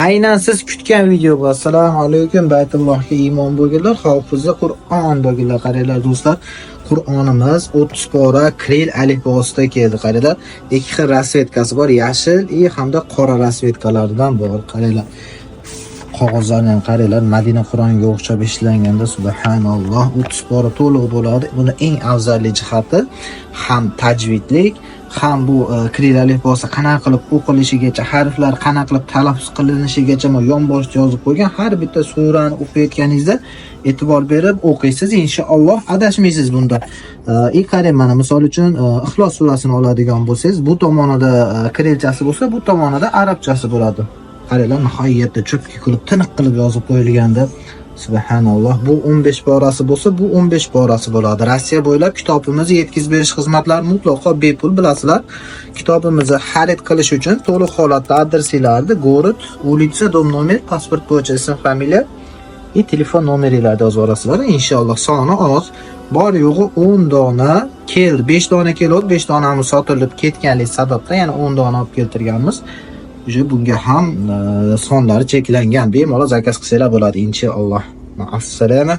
Aynan siz kutgan video bu. Assalomu alaykum. Baytullohga iymon bo'lganlar, hofizi Qur'on bo'lganlar. Qaranglar do'stlar, Qur'onimiz 30 pora kiril alifbosida keldi. Qaranglar, ikki xil rasvetkasi bor, yashil hamda qora rasvetkalardan bor. Qaranglar. Qog'ozlarni ham qaranglar, Madina Qur'onga o'xshab ishlanganda subhanalloh 30 pora to'liq bo'ladi. Buni eng afzalli jihati ham tajvidlik, ham bu kiril alifbosi qanaqa qilib o'qilishigacha, harflar qanaqa qilib talaffuz qilinishigacha yonboshda yozib qo'ygan. Har bitta surani o'qiyotganingizda e'tibor berib o'qiysiz, inshaalloh adashmaysiz bunda. Qarang, mana misol uchun Ixlos surasini oladigan bo'lsangiz, bu tomonida kirilchasi bo'lsa, bu tomonida arabchasi bo'ladi. Qaranglar, nihoyatda cho'pga qilib, tiniq qilib yozib qo'yilganda subhanalloh. Bu 15 porasi bo'lsa, bu 15 porasi bo'ladi. Rossiya bo'ylab kitobimizni yetkazib berish xizmatlari mutlaqo bepul, bilasizlar. Kitobimizni xarid qilish uchun to'liq holatda adresinglarni, город, улица, dom nomer, pasport bo'yicha ism, familiya va telefon nomeringlarni yozib olasizlar. Inshaalloh soni oz. Bor yo'g'i 10 dona keldi. 5 dona keldi, 5 donamiz sotilib ketganlik sababdan yana 10 dona olib keltirganmiz. Bunga ham sonlari cheklangan. Bemalol zakaz qilsanglar bo'ladi inshaalloh. Assalomu